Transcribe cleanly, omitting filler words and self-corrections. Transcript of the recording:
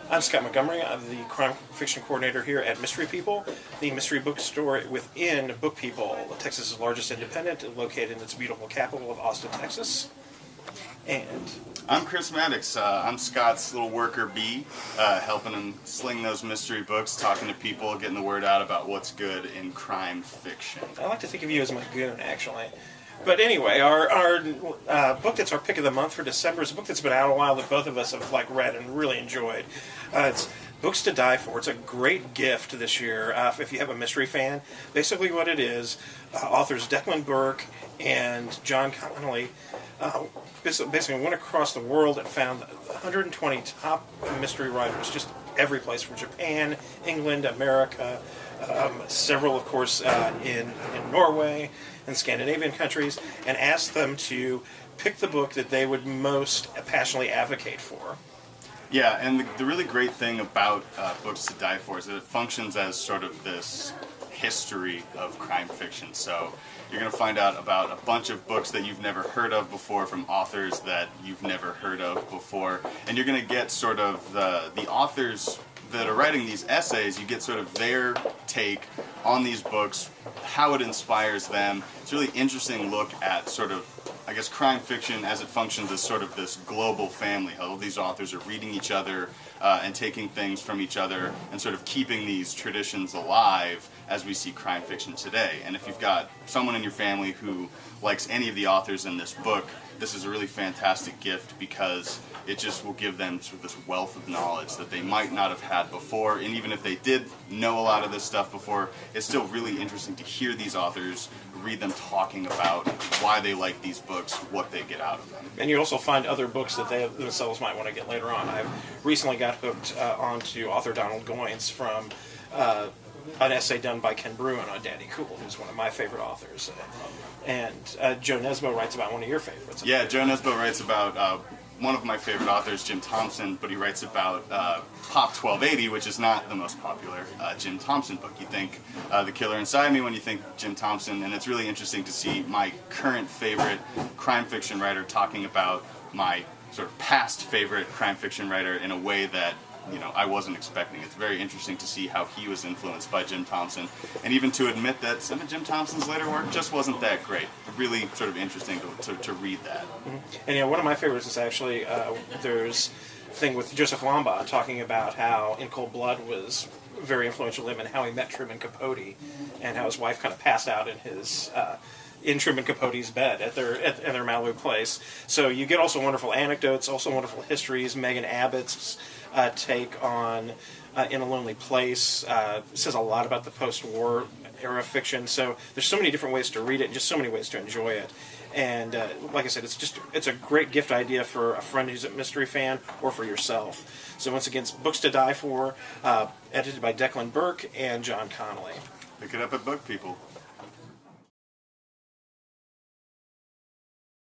I'm Scott Montgomery. I'm the crime fiction coordinator here at Mystery People, the mystery bookstore within Book People, Texas's largest independent, located in its beautiful capital of Austin, Texas. And I'm Chris Maddox. I'm Scott's little worker bee, helping him sling those mystery books, talking to people, getting the word out about what's good in crime fiction. I like to think of you as my goon, actually. But anyway, our book that's our pick of the month for December is a book that's been out a while that both of us have read and really enjoyed. It's Books to Die For. It's a great gift this year if you have a mystery fan. Basically what it is, authors Declan Burke and John Connolly basically went across the world and found 120 top mystery writers, just every place from Japan, England, America, several, of course, in Norway and Scandinavian countries, and asked them to pick the book that they would most passionately advocate for. Yeah, and the really great thing about Books to Die For is that it functions as sort of this history of crime fiction. So you're going to find out about a bunch of books that you've never heard of before from authors that you've never heard of before, and you're going to get sort of the authors that are writing these essays, you get sort of their take on these books, how it inspires them. It's a really interesting look at sort of, I guess, crime fiction as it functions as sort of this global family. How all these authors are reading each other and taking things from each other and sort of keeping these traditions alive as we see crime fiction today. And if you've got someone in your family who likes any of the authors in this book, this is a really fantastic gift because it just will give them sort of this wealth of knowledge that they might not have had before. And even if they did know a lot of this stuff before, it's still really interesting to hear these authors, read them talking about why they like these books, what they get out of them. And you also find other books that they themselves might want to get later on. I recently got hooked onto author Donald Goines from an essay done by Ken Bruin on Danny Cool, who's one of my favorite authors. And Joe Nesbo writes about one of your favorites. Yeah, Joe Nesbo writes about one of my favorite authors, Jim Thompson, but he writes about Pop 1280, which is not the most popular Jim Thompson book. You think The Killer Inside Me when you think Jim Thompson, and it's really interesting to see my current favorite crime fiction writer talking about my sort of past favorite crime fiction writer in a way that I wasn't expecting. It's very interesting to see how he was influenced by Jim Thompson, and even to admit that some of Jim Thompson's later work just wasn't that great. Really sort of interesting to read that. Mm-hmm. And one of my favorites is actually, there's a thing with Joseph Lombard talking about how In Cold Blood was very influential to him and how he met Truman Capote and how his wife kind of passed out in Truman Capote's bed at their Malibu place. So you get also wonderful anecdotes, also wonderful histories. Megan Abbott's take on In a Lonely Place says a lot about the post-war era fiction. So there's so many different ways to read it and just so many ways to enjoy it. And like I said, it's a great gift idea for a friend who's a mystery fan or for yourself. So once again, it's Books to Die For, edited by Declan Burke and John Connolly. Pick it up at Book People.